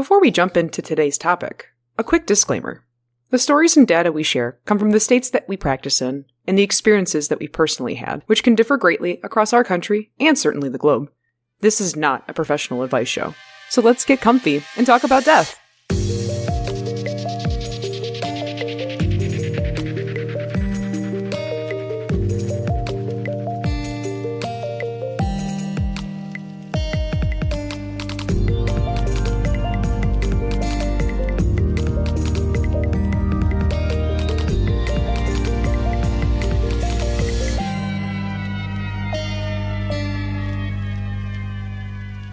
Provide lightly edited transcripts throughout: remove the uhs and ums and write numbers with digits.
Before we jump into today's topic, a quick disclaimer. The stories and data we share come from the states that we practice in and the experiences that we personally had, which can differ greatly across our country and certainly the globe. This is not a professional advice show, so let's get comfy and talk about death.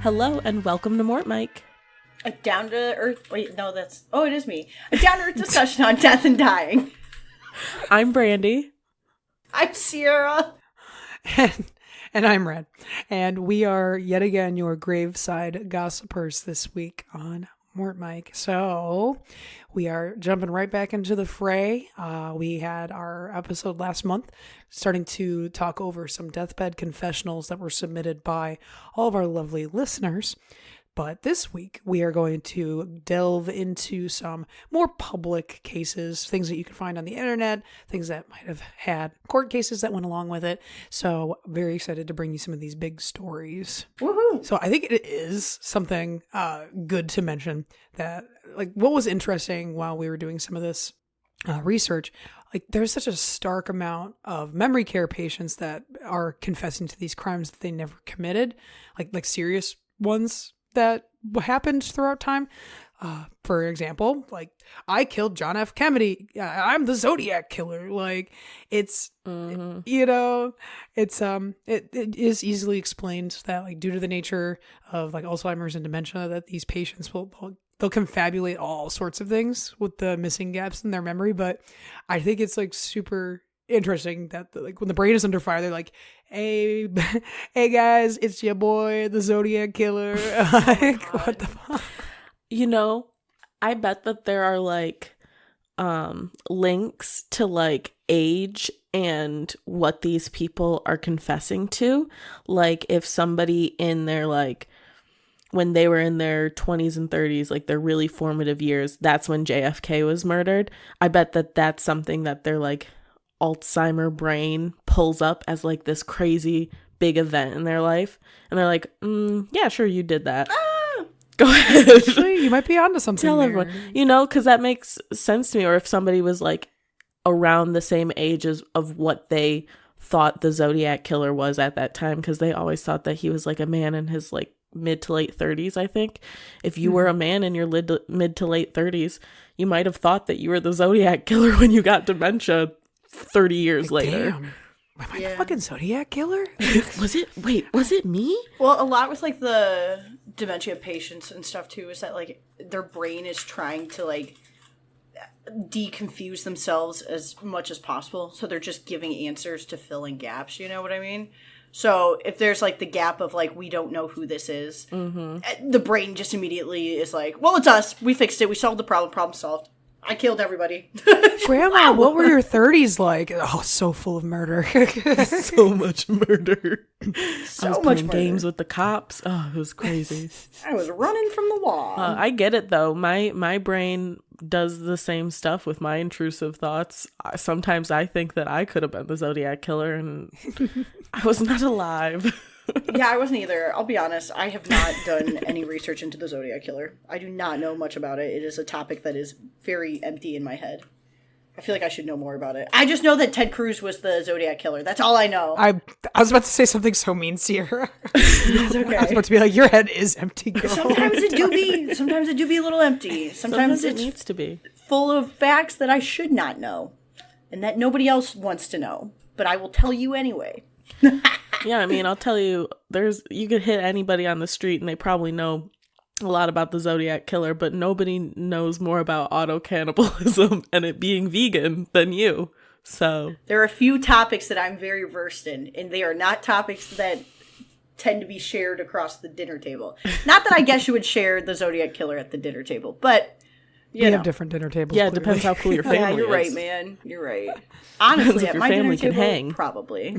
Hello and welcome to Mort Mike. A down-to-earth... Wait, no, that's... Oh, it is me. A down-to-earth discussion on death and dying. I'm Brandy. I'm Sierra. And I'm Red. And we are, yet again, your graveside gossipers this week on Mort Mike. So, we are jumping right back into the fray. We had our episode last month starting to talk over some deathbed confessionals that were submitted by all of our lovely listeners. But this week, we are going to delve into some more public cases, things that you can find on the internet, things that might have had court cases that went along with it. So, very excited to bring you some of these big stories. Woohoo! So, I think it is something good to mention that, like, what was interesting while we were doing some of this research, like, there's such a stark amount of memory care patients that are confessing to these crimes that they never committed, like serious ones that happened throughout time. For example, like, I killed John F. Kennedy. I'm the Zodiac killer. Like, it's, you know, it's, it is easily explained that, like, due to the nature of, like, Alzheimer's and dementia, that these patients they'll confabulate all sorts of things with the missing gaps in their memory. But I think it's, like, super interesting that, like, when the brain is under fire, they're like, hey guys, it's your boy, the Zodiac killer. Like, what the fuck? You know, I bet that there are, like, links to, like, age and what these people are confessing to. Like, if somebody in their, like, when they were in their 20s and 30s, like, their really formative years, that's when JFK was murdered. I bet that that's something that their, like, Alzheimer brain pulls up as, like, this crazy big event in their life. And they're like, yeah, sure, you did that. Go ahead. Actually, you might be onto something. Tell there. everyone. You know, because that makes sense to me. Or if somebody was, like, around the same age of what they thought the Zodiac killer was at that time, because they always thought that he was, like, a man in his, like, mid to late 30s, I think. If you were a man in your mid to late 30s, you might have thought that you were the Zodiac killer when you got dementia 30 years later. Damn. Am I the fucking Zodiac killer? Was it me? Well, a lot with, like, the dementia patients and stuff, too, is that, like, their brain is trying to, like, deconfuse themselves as much as possible. So they're just giving answers to fill in gaps, you know what I mean? So if there's, like, the gap of, like, we don't know who this is, the brain just immediately is like, well, it's us. We fixed it. We solved the problem solved. I killed everybody. Grandma, what were your 30s like? Oh, so full of murder. So much murder. So I was much playing murder. games with the cops. Oh, it was crazy. I was running from the law. I get it, though. My brain does the same stuff with my intrusive thoughts. Sometimes I think that I could have been the Zodiac killer, and I was not alive. Yeah, I wasn't either. I'll be honest. I have not done any research into the Zodiac killer. I do not know much about it. It is a topic that is very empty in my head. I feel like I should know more about it. I just know that Ted Cruz was the Zodiac killer. That's all I know. I was about to say something so mean, Sierra. It's okay. I was about to be like, your head is empty, girl. Sometimes it do be a little empty. Sometimes it it's needs to be full of facts that I should not know and that nobody else wants to know. But I will tell you anyway. Yeah, I mean, I'll tell you, you could hit anybody on the street and they probably know a lot about the Zodiac killer, but nobody knows more about auto-cannibalism and it being vegan than you. So there are a few topics that I'm very versed in, and they are not topics that tend to be shared across the dinner table. Not that I guess you would share the Zodiac killer at the dinner table, but We have different dinner tables. Yeah, it clearly. depends how cool your family Yeah, is. you're right, man. You're right. Honestly, if at your my dinner family can table, hang. probably.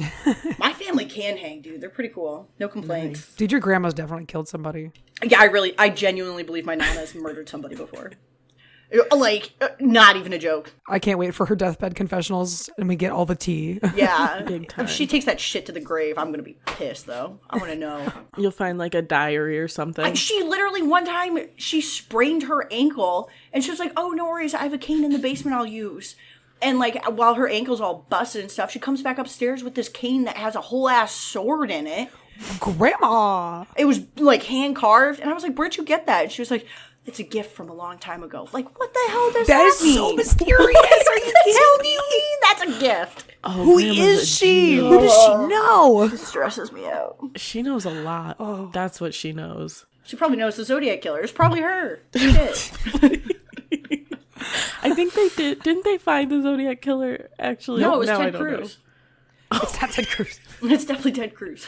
My family can hang, dude. They're pretty cool. No complaints. Dude, your grandma's definitely killed somebody. Yeah, I genuinely believe my Nana has murdered somebody before. Like, not even a joke. I can't wait for her deathbed confessionals and we get all the tea. Yeah. Big time. If she takes that shit to the grave, I'm going to be pissed, though. I want to know. You'll find like a diary or something. She literally, one time, she sprained her ankle, and she was like, oh, no worries, I have a cane in the basement I'll use. And, like, while her ankle's all busted and stuff, she comes back upstairs with this cane that has a whole-ass sword in it. Grandma! It was, like, hand-carved, and I was like, where'd you get that? And she was like, it's a gift from a long time ago. Like, what the hell does that That is mean? so mysterious. Are you kidding me? That's a gift. Oh, Who Grandma's is a she? genius. Who does she know? It stresses me out. She knows a lot. That's what she knows. She probably knows the Zodiac Killer. It's probably her. Shit. I think they did. Didn't they find the Zodiac Killer? Actually, No, it was now I Ted don't know. Cruz. It's not Ted Cruz. It's definitely Ted Cruz.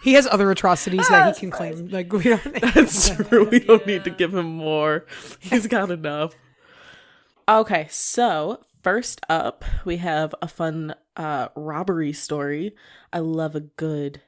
He has other atrocities that That's he can fine. claim. Like, we don't. That's true. We don't need to give him more. He's got enough. Okay, so first up, we have a fun robbery story. I love a good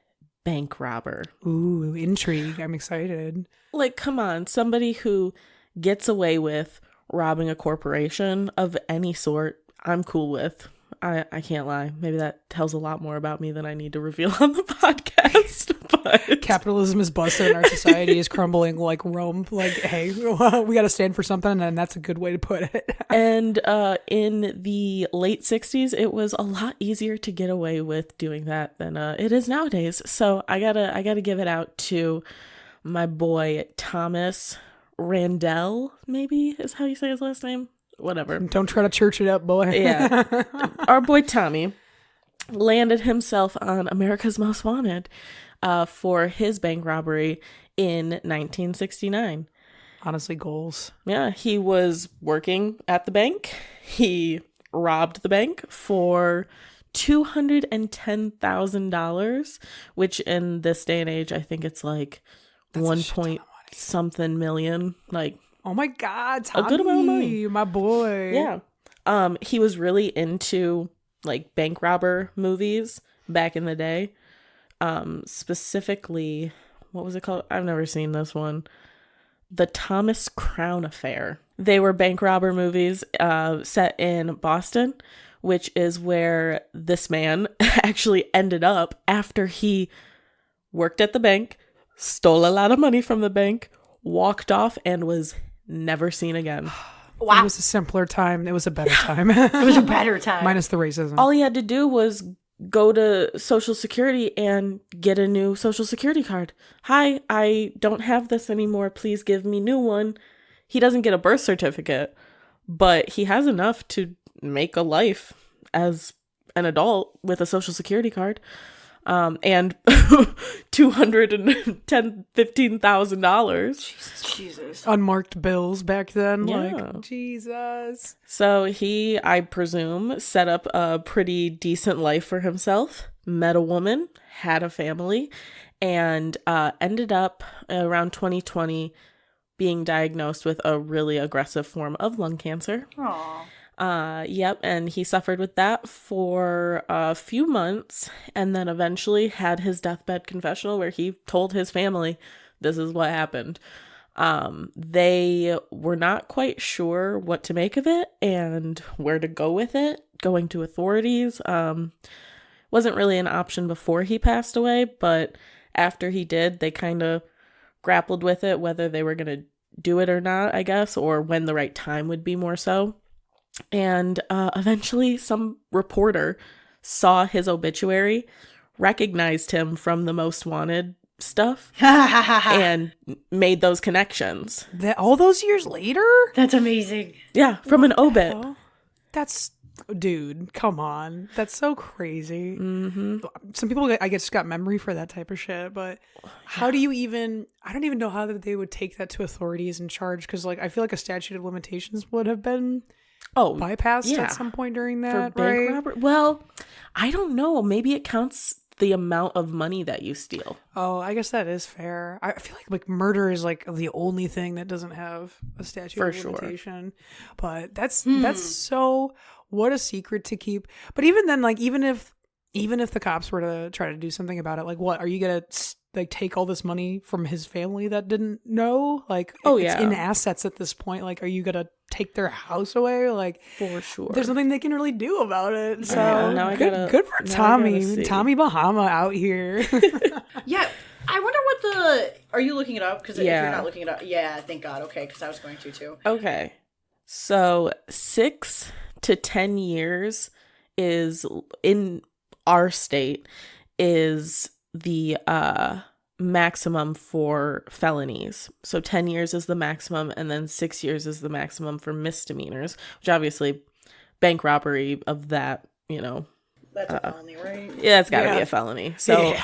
bank robber. Ooh, intrigue. I'm excited. Like, come on, somebody who gets away with robbing a corporation of any sort, I'm cool with. I can't lie. Maybe that tells a lot more about me than I need to reveal on the podcast. But Capitalism is busted and our society is crumbling like Rome. Like, hey, we got to stand for something, and that's a good way to put it. And in the late 60s, it was a lot easier to get away with doing that than it is nowadays. So I gotta give it out to my boy Thomas Randell, maybe is how you say his last name. Whatever. Don't try to church it up, boy. Yeah. Our boy Tommy landed himself on America's Most Wanted for his bank robbery in 1969. Honestly, goals. Yeah, he was working at the bank. He robbed the bank for $210,000, which in this day and age, I think it's like That's a 1 shit ton of point money. something million. Like, Oh my God, Tommy, a good amount of money. my boy. yeah. He was really into like bank robber movies back in the day. Specifically, what was it called? I've never seen this one. The Thomas Crown Affair. They were bank robber movies set in Boston, which is where this man actually ended up after he worked at the bank, stole a lot of money from the bank, walked off, and was never seen again. Wow. It was a simpler time. It was a better time. It was a better time. Minus the racism. All he had to do was go to Social Security and get a new Social Security card. Hi, I don't have this anymore. Please give me new one. He doesn't get a birth certificate, but he has enough to make a life as an adult with a Social Security card. And $15,000. Jesus. Unmarked bills back then. Yeah. Like, Jesus. So he, I presume, set up a pretty decent life for himself, met a woman, had a family, and ended up around 2020 being diagnosed with a really aggressive form of lung cancer. Aww. Yep, and he suffered with that for a few months and then eventually had his deathbed confessional where he told his family this is what happened. They were not quite sure what to make of it and where to go with it. Going to authorities wasn't really an option before he passed away, but after he did, they kind of grappled with it, whether they were going to do it or not, I guess, or when the right time would be more so. And eventually some reporter saw his obituary, recognized him from the Most Wanted stuff, and made those connections. All those years later? That's amazing. Yeah, from an obit. Oh, that's, dude, come on. That's so crazy. Mm-hmm. Some people, I guess, got memory for that type of shit, but how do you even, I don't even know how they would take that to authorities and charge, because, like, I feel like a statute of limitations would have been bypassed yeah. at some point during For that, bank right? robbery? Well, I don't know. Maybe it counts the amount of money that you steal. Oh, I guess that is fair. I feel like murder is like the only thing that doesn't have a statute For of sure. limitation. But that's so, what a secret to keep. But even then, like even if the cops were to try to do something about it, like what are you gonna like take all this money from his family that didn't know? Like, it's in assets at this point. Like, are you gonna take their house away? Like, For sure. there's nothing they can really do about it. So now I good, gotta- good for now I Tommy, gotta see. Tommy Bahama out here. Yeah, I wonder what the. Are you looking it up? Because if Yeah. you're not looking it up, yeah, thank God. Okay, because I was going to too. Okay. So 6 to 10 years is in our state is the maximum for felonies. So 10 years is the maximum, and then 6 years is the maximum for misdemeanors, which obviously bank robbery of that, That's a felony, right? yeah, it's got to Yeah. be a felony. So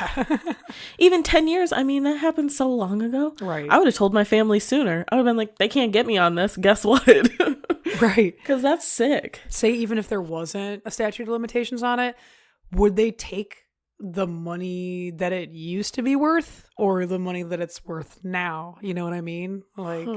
even 10 years, I mean, that happened so long ago. Right. I would have told my family sooner. I would have been like, they can't get me on this. Guess what? Right. Because that's sick. Say even if there wasn't a statute of limitations on it, would they take the money that it used to be worth or the money that it's worth now? You know what I mean? Like,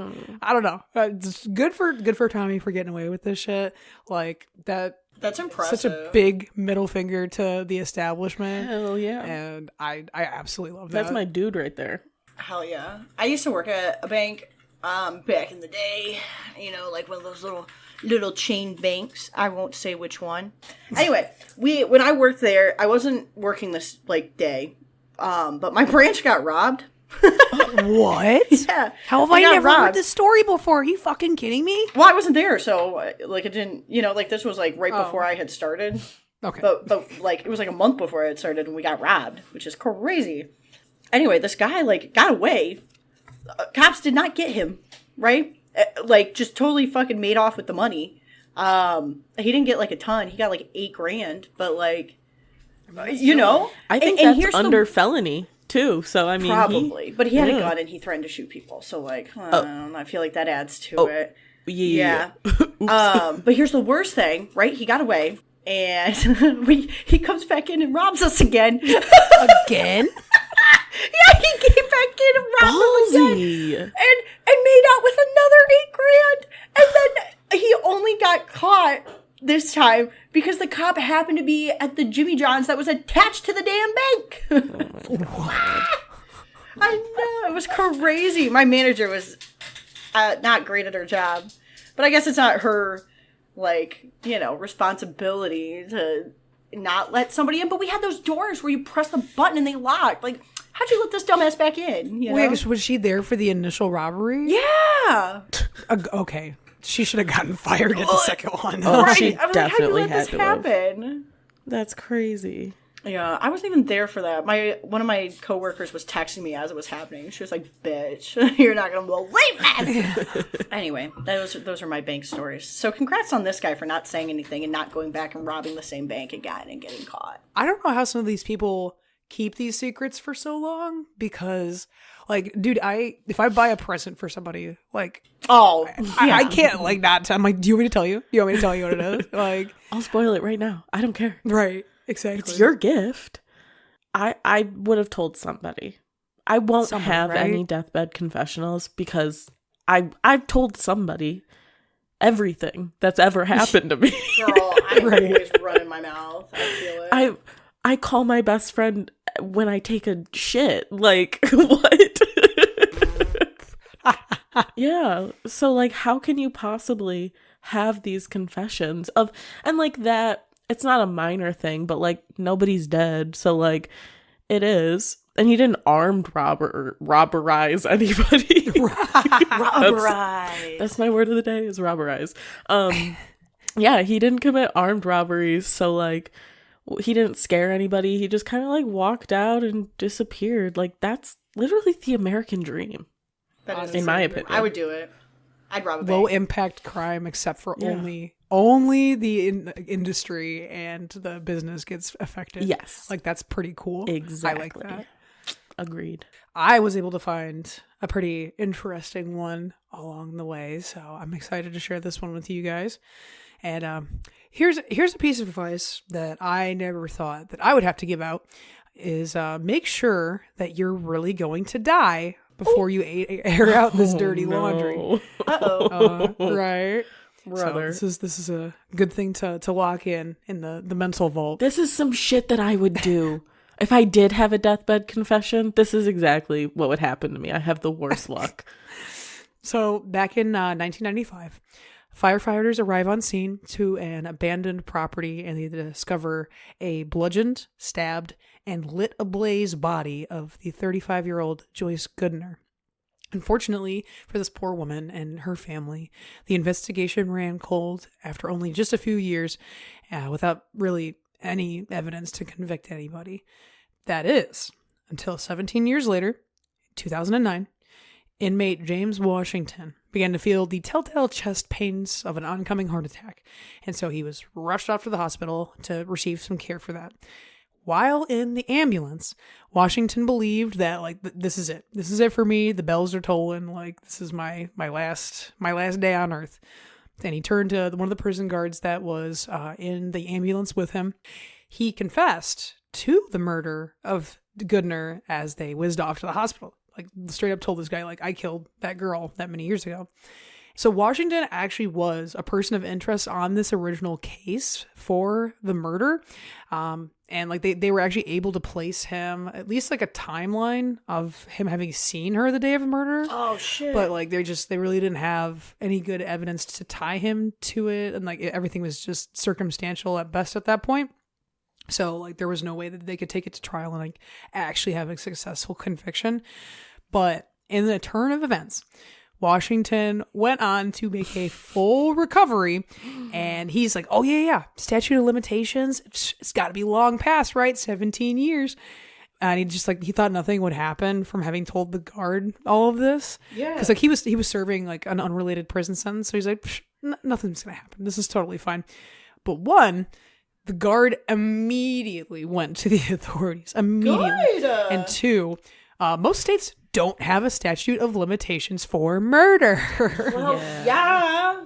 I don't know. It's good for Tommy for getting away with this shit. Like That's impressive. such a big middle finger to the establishment. Hell yeah. And I absolutely love that. That's my dude right there. Hell yeah. I used to work at a bank back in the day, like one of those little chain banks. I won't say which one. Anyway, when I worked there, I wasn't working this like day, but my branch got robbed. What? Yeah. How have We I got never heard robbed. this story before? Are you fucking kidding me? Well, I wasn't there, so like it didn't, like this was like right before I had started. Okay. But like it was like a month before I had started and we got robbed, which is crazy. Anyway, this guy like got away. Cops did not get him, right? Like just totally fucking made off with the money. He didn't get like a ton. He got like $8,000, but like, I think and that's here's under felony too. So I mean, probably, but he had yeah. a gun and he threatened to shoot people. So like, I feel like that adds to it. Yeah. But here's the worst thing, right? He got away, and he comes back in and robs us again. Again? Yeah, he came back in and robbed us again, Ballsy. and made out with another $8,000. And then he only got caught this time because the cop happened to be at the Jimmy John's that was attached to the damn bank. I know, it was crazy. My manager was not great at her job, but I guess it's not her, responsibility to not let somebody in. But we had those doors where you press the button and they locked. Like, how'd you let this dumbass back in? You know? Wait, was she there for the initial robbery? Yeah. Okay. She should have gotten fired at the second one. Right. She I was definitely like, how'd you had let to this have. happen? That's crazy. Yeah, I wasn't even there for that. One of my coworkers was texting me as it was happening. She was like, "Bitch, you're not gonna believe this." Anyway, those are my bank stories. So congrats on this guy for not saying anything and not going back and robbing the same bank again and getting caught. I don't know how some of these people keep these secrets for so long because, like, dude, if I buy a present for somebody, like, Oh, I can't like not. I'm like, do you want me to tell you? Do you want me to tell you what it is? Like, I'll spoil it right now. I don't care. right. Exactly. It's your gift. I would have told somebody. I won't Someone, have right? any deathbed confessionals because I've told somebody everything that's ever happened to me. girl, I Right. always run in my mouth. I feel it. I call my best friend when I take a shit. Like, what? Yeah. So, like, how can you possibly have these confessions of, and like that, it's not a minor thing, but like nobody's dead. So like it is. And he didn't armed robberize anybody. Robberize. That's my word of the day is robberize. Yeah, he didn't commit armed robberies. So like he didn't scare anybody. He just kind of like walked out and disappeared. Like that's literally the American dream. That is in my opinion. I would do it. I'd rob a Low bank. impact crime, except for Yeah. only the industry and the business gets affected. Yes. Like that's pretty cool. Exactly. I like that. Agreed. I was able to find a pretty interesting one along the way, so I'm excited to share this one with you guys. And here's a piece of advice that I never thought that I would have to give out is make sure that you're really going to die before you air out this dirty laundry. Right. Brother. So this is a good thing to lock in the mental vault. This is some shit that I would do. If I did have a deathbed confession, this is exactly what would happen to me. I have the worst luck. So back in 1995, firefighters arrive on scene to an abandoned property and they discover a bludgeoned, stabbed, and lit ablaze body of the 35-year-old Joyce Goodner. Unfortunately for this poor woman and her family, the investigation ran cold after only just a few years without really any evidence to convict anybody. That is, until 17 years later, 2009, inmate James Washington began to feel the telltale chest pains of an oncoming heart attack, and so he was rushed off to the hospital to receive some care for that. While in the ambulance, Washington believed that, like, this is it. This is it for me. The bells are tolling. Like, this is my last day on earth. Then he turned to one of the prison guards that was in the ambulance with him. He confessed to the murder of Goodner as they whizzed off to the hospital. Like, straight up told this guy, like, I killed that girl that many years ago. So Washington actually was a person of interest on this original case for the murder. And like they were actually able to place him at least like a timeline of him having seen her the day of the murder. Oh shit. But like they really didn't have any good evidence to tie him to it. And like everything was just circumstantial at best at that point. So like there was no way that they could take it to trial and like actually have a successful conviction. But in the turn of events, Washington went on to make a full recovery, and he's like, oh yeah, statute of limitations, it's got to be long past, right? 17 years. And he thought nothing would happen from having told the guard all of this. Yeah. Because like he was serving like an unrelated prison sentence, so he's like, nothing's gonna happen. This is totally fine. But the guard immediately went to the authorities. Immediately. Good. And two, most states don't have a statute of limitations for murder. Well, yeah.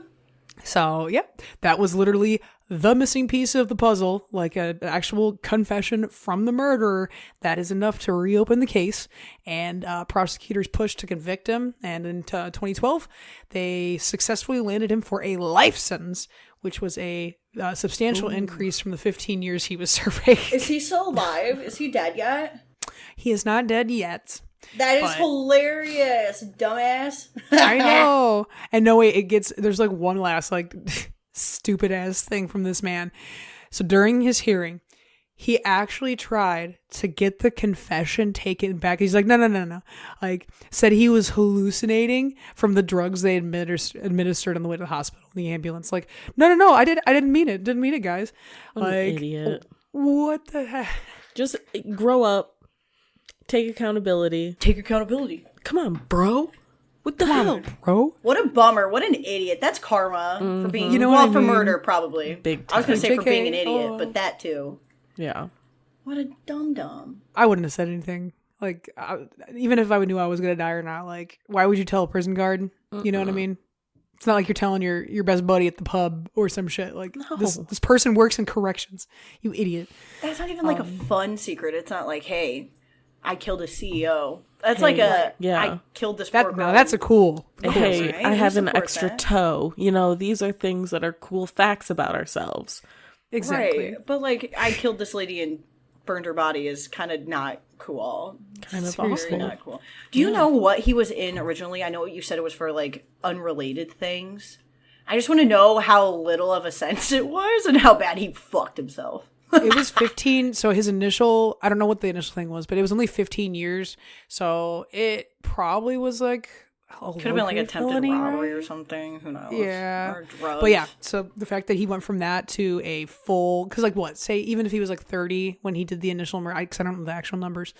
So, yeah, that was literally the missing piece of the puzzle, like an actual confession from the murderer. That is enough to reopen the case, and prosecutors pushed to convict him. And in 2012, they successfully landed him for a life sentence, which was a substantial increase from the 15 years he was serving. Is he still alive? Is he dead yet? He is not dead yet. That is hilarious, dumbass. I know. And no, wait, there's like one last like stupid ass thing from this man. So during his hearing, he actually tried to get the confession taken back. He's like, no. Like, said he was hallucinating from the drugs they administered on the way to the hospital in the ambulance. Like, no, I didn't mean it. Didn't mean it, guys. What an idiot. What the heck? Just grow up. Take accountability. Come on, bro. What the hell? Bro? What a bummer. What an idiot. That's karma for being, for murder, probably. Big time. I was going to say for JK, being an idiot, but that too. Yeah. What a dum-dum. I wouldn't have said anything. Like, even if I knew I was going to die or not, like, why would you tell a prison guard? You know what I mean? It's not like you're telling your best buddy at the pub or some shit. Like, this person works in corrections. You idiot. That's not even like a fun secret. It's not like, hey, I killed a CEO. That's I killed this poor girl. No, that's a cool. Hey, right? I have an support extra that. toe. These are things that are cool facts about ourselves. Exactly. Right. But like, I killed this lady and burned her body is kind of not cool. Kind of Very awful. not cool. Do you know what he was in originally? I know you said it was for like unrelated things. I just want to know how little of a sense it was and how bad he fucked himself. It was 15. So his initial, I don't know what the initial thing was, but it was only 15 years. So it probably was like, could have been like attempted felony, robbery right? or something. Who knows? Yeah. Or drugs. But yeah, so the fact that he went from that to a full, because like what, say even if he was like 30 when he did the initial murder, because I don't know the actual numbers,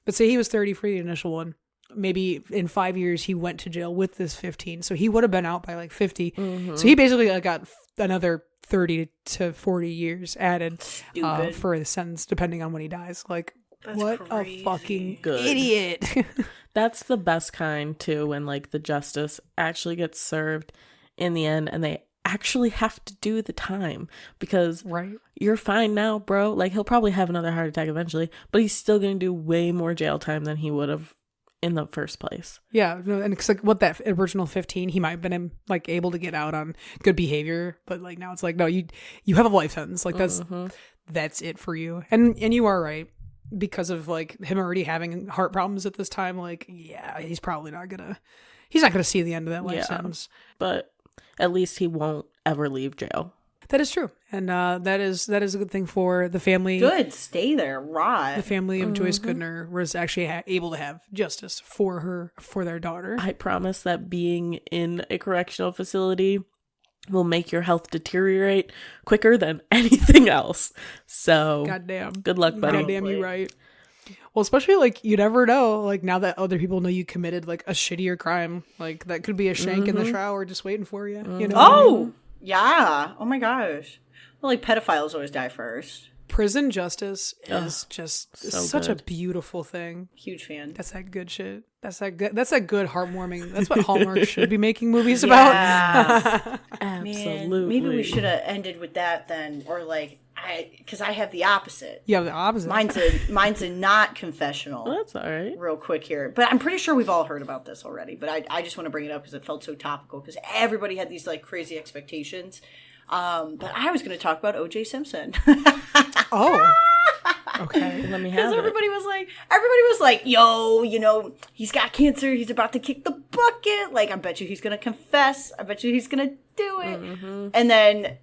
but say he was 30 for the initial one, maybe in 5 years he went to jail with this 15. So he would have been out by like 50. Mm-hmm. So he basically got another 30 to 40 years added for the sentence, depending on when he dies. Like, That's what crazy. a fucking Good. idiot. That's the best kind too, when like the justice actually gets served in the end and they actually have to do the time, because Right. you're fine now, bro. Like, he'll probably have another heart attack eventually, but he's still going to do way more jail time than he would have in the first place. Yeah, no, and it's like what that original 15, he might have been like able to get out on good behavior, but like now it's like, no, you have a life sentence. Like that's it for you. And you are right, because of like him already having heart problems at this time. Like, yeah, he's not gonna see the end of that life sentence. But at least he won't ever leave jail. That is true, and that is a good thing for the family. Good, stay there, right? The family of Joyce Goodner was actually able to have justice for their daughter. I promise that being in a correctional facility will make your health deteriorate quicker than anything else. So, Goddamn. Good luck, buddy. Goddamn, you right. Well, especially like you never know. Like now that other people know you committed like a shittier crime, like that could be a shank in the shower just waiting for you. You know? Oh, yeah. Oh my gosh. Well, like pedophiles always die first. Prison justice is just so such good. a beautiful thing. Huge fan. That's that good shit. That's that good heartwarming. That's what Hallmark should be making movies about. Yes. Absolutely. Man, maybe we should have ended with that then, or like because I have the opposite. Yeah, the opposite. Mine's a not confessional. Well, that's all right. Real quick here, but I'm pretty sure we've all heard about this already. But I just want to bring it up because it felt so topical, because everybody had these like crazy expectations. But I was going to talk about O.J. Simpson. Oh. Okay. Let me have Because it. everybody was like, yo, you know, he's got cancer. He's about to kick the bucket. Like, I bet you he's going to confess. I bet you he's going to do it. Mm-hmm. And then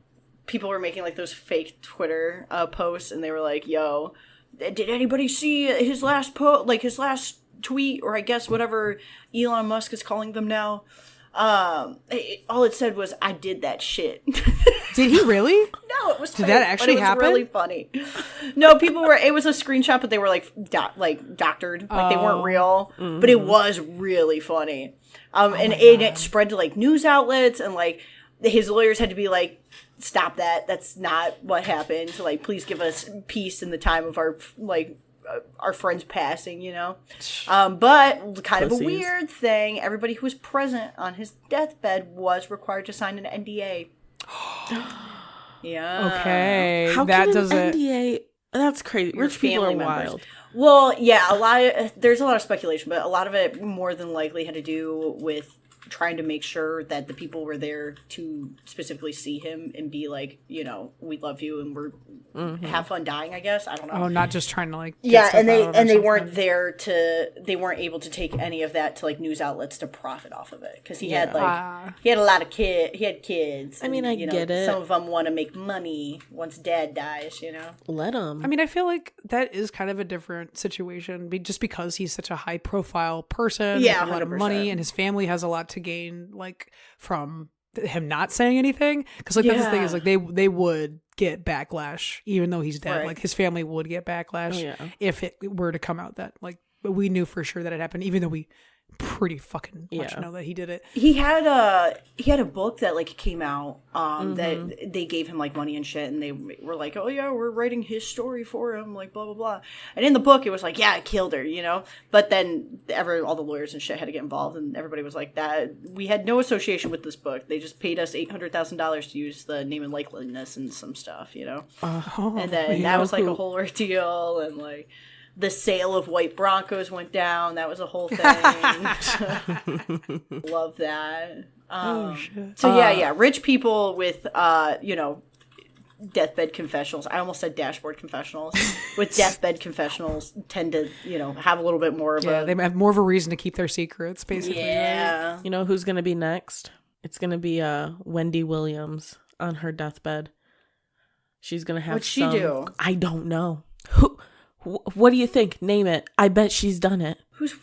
people were making like those fake Twitter posts, and they were like, yo, did anybody see his last his last tweet, or I guess whatever Elon Musk is calling them now? All it said was, I did that shit. Did he really? No, it was Did that actually happen? It was really funny. No, it was a screenshot, but they were like doctored. Like they weren't real. Mm-hmm. But it was really funny. And it spread to like news outlets, and like his lawyers had to be like, stop that. That's not what happened. So like, please give us peace in the time of our friend's passing, you know? But kind of a weird thing, everybody who was present on his deathbed was required to sign an NDA. Yeah. Okay. How that can does an it. NDA? That's crazy. Rich people are Family members. wild. Well, yeah, there's a lot of speculation, but a lot of it more than likely had to do with trying to make sure that the people were there to specifically see him and be like, you know, we love you and we're have fun dying, I guess. I don't know. Oh, not just trying to like. Yeah, and they weren't they weren't able to take any of that to like news outlets to profit off of it, because he had a lot of kids. I mean, I get it. Some of them want to make money once dad dies, you know. Let him. I mean, I feel like that is kind of a different situation, just because he's such a high profile person, with a lot of 100%. money, and his family has a lot to gain, like from him not saying anything. Because like that's the thing, is like they would get backlash even though he's dead. Right. Like his family would get backlash if it were to come out that like we knew for sure that it happened, even though we pretty fucking much know that he did it. He had a book that like came out that they gave him like money and shit, and they were like, oh yeah, we're writing his story for him, like blah blah blah. And in the book it was like, yeah, I killed her, you know. But then all the lawyers and shit had to get involved, and everybody was like, that we had no association with this book. They just paid us $800,000 to use the name and likeness and some stuff, you know. And then that was like a whole ordeal, and like the sale of white Broncos went down. That was a whole thing. Love that. Shit. So yeah. Rich people with, deathbed confessionals. I almost said dashboard confessionals. With deathbed confessionals tend to, have a little bit more of they have more of a reason to keep their secrets, basically. Yeah. You know who's going to be next? It's going to be Wendy Williams on her deathbed. She's going to have What'd she do? I don't know. What do you think? Name it. I bet she's done it.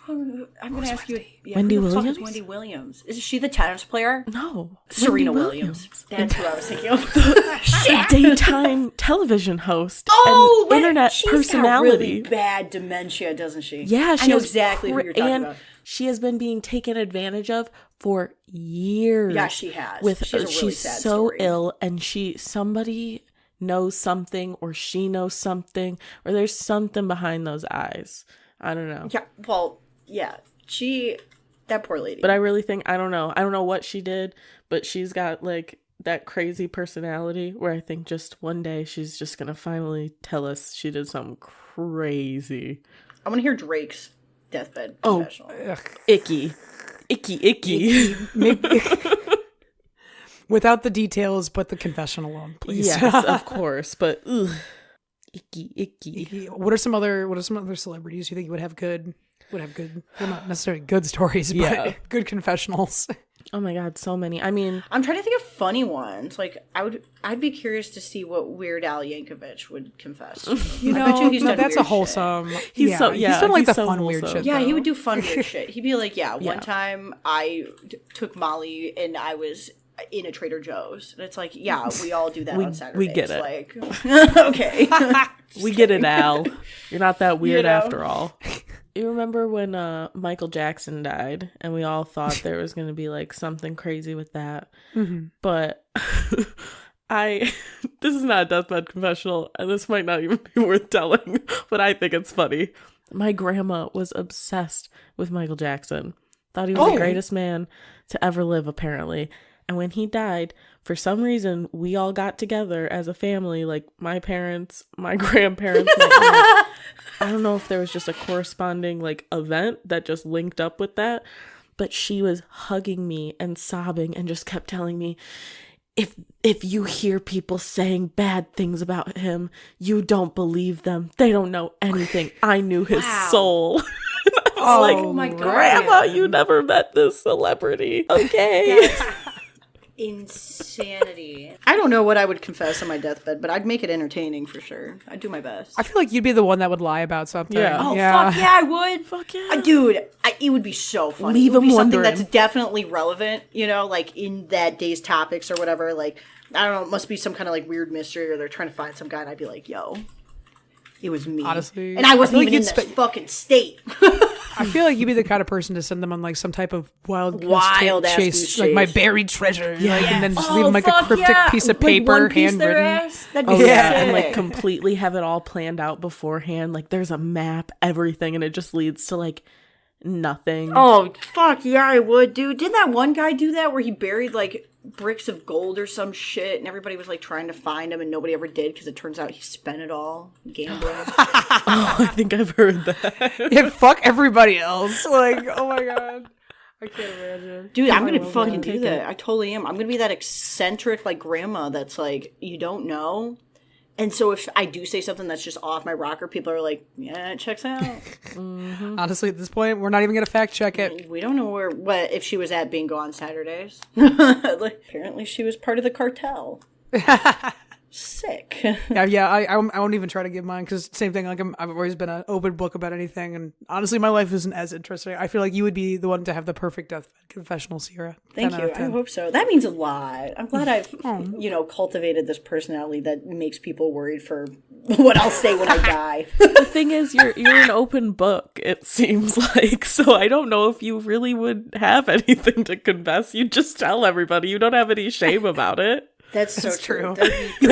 I'm going to ask you. Yeah, Wendy who the fuck Williams? is Wendy Williams? Is she the tennis player? No. Serena Wendy Williams. That's who I was thinking of. A daytime television host. And internet she's personality. Got really bad dementia, doesn't she? Yeah, I know exactly who you're talking about. She has been being taken advantage of for years. Yeah, she has. She's really sad so story. ill, and somebody knows something, or she knows something, or there's something behind those eyes. I don't know. Yeah, well, yeah. That poor lady. But I really think, I don't know what she did, but she's got like that crazy personality where I think just one day she's just gonna finally tell us she did something crazy. I want to hear Drake's Deathbed Confessional. Icky. Maybe. Without the details, but the confession alone, please. Yes, of course, but icky. What are some other celebrities you think would have good, well, not necessarily good stories, but good confessionals? Oh my God, so many. I mean, I'm trying to think of funny ones. Like, I'd be curious to see what Weird Al Yankovic would confess. You know, I bet you he's done that's weird a wholesome. shit. He's done like the so fun wholesome. weird shit. Yeah, though. he would do fun weird shit. He'd be like, one time I took Molly and I was in a Trader Joe's. And it's like, yeah, we all do that on Saturdays. We get it. Like, okay. We get it, Al. You're not that weird You know? after all. You remember when Michael Jackson died and we all thought there was going to be like something crazy with that. Mm-hmm. But this is not a deathbed confessional and this might not even be worth telling, but I think it's funny. My grandma was obsessed with Michael Jackson. Thought he was the greatest man to ever live, apparently. And when he died, for some reason, we all got together as a family, like my parents, my grandparents. I don't know if there was just a corresponding like event that just linked up with that, but she was hugging me and sobbing and just kept telling me, if you hear people saying bad things about him, you don't believe them. They don't know anything. I knew his soul. I was my God. Grandma, you never met this celebrity. Okay. Insanity. I don't know what I would confess on my deathbed, but I'd make it entertaining for sure. I'd do my best. I feel like you'd be the one that would lie about something. Yeah. Oh, fuck yeah, I would. Fuck yeah. Dude, it would be so funny. Leave it would be him something wondering. that's definitely relevant, you know, like in that day's topics or whatever. Like, I don't know, it must be some kind of like weird mystery or they're trying to find some guy and I'd be like, yo, it was me. Honestly, and I wasn't I feel even like in this fucking state. I feel like you'd be the kind of person to send them on like some type of wild ass chase, goose like my chase. buried treasure, like, and then just leave Oh, them like a fuck cryptic yeah. piece of Like, paper, One Piece their handwritten. ass? That'd be And like sick. completely have it all planned out beforehand. Like there's a map, everything, and it just leads to like nothing. Oh, fuck yeah, I would, dude. Didn't that one guy do that where he buried like bricks of gold or some shit and everybody was like trying to find him and nobody ever did because it turns out he spent it all gambling? Oh, I think I've heard that. Yeah, fuck everybody else. Like, oh my God. I can't imagine. Dude, I'm gonna fucking do that. I totally am. I'm gonna be that eccentric like grandma that's like, you don't know. And so if I do say something that's just off my rocker, people are like, yeah, it checks out. Honestly, at this point, we're not even going to fact check it. We don't know what if she was at bingo on Saturdays. Like, apparently she was part of the cartel. Sick. Yeah, I won't even try to give mine because same thing. Like I've always been an open book about anything, and honestly, my life isn't as interesting. I feel like you would be the one to have the perfect deathbed confessional, Sierra. Thank you. I hope so. That means a lot. I'm glad I've cultivated this personality that makes people worried for what I'll say when I die. The thing is, you're an open book, it seems like. So I don't know if you really would have anything to confess. You just tell everybody. You don't have any shame about it. That's so true. You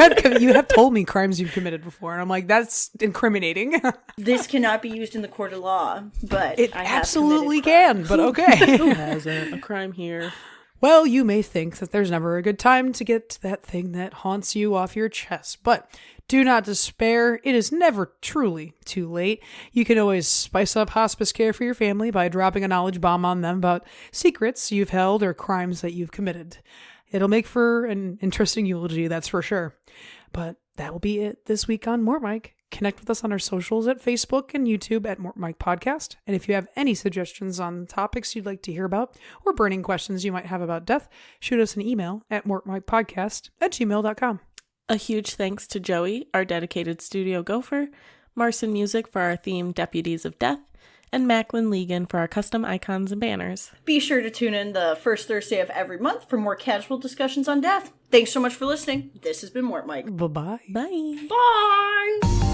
have told me crimes you've committed before, and I'm like, that's incriminating. This cannot be used in the court of law, but It I have absolutely committed can, but okay. Who hasn't? A crime here. Well, you may think that there's never a good time to get that thing that haunts you off your chest, but do not despair. It is never truly too late. You can always spice up hospice care for your family by dropping a knowledge bomb on them about secrets you've held or crimes that you've committed. It'll make for an interesting eulogy, that's for sure. But that will be it this week on Mort Mike. Connect with us on our socials at Facebook and YouTube at Mort Mike Podcast. And if you have any suggestions on topics you'd like to hear about or burning questions you might have about death, shoot us an email at mortmikepodcast@gmail.com. A huge thanks to Joey, our dedicated studio gopher, Marson Music for our theme Deputies of Death, and Macklin Legan for our custom icons and banners. Be sure to tune in the first Thursday of every month for more casual discussions on death. Thanks so much for listening. This has been Mort Mike. Bye-bye. Bye. Bye!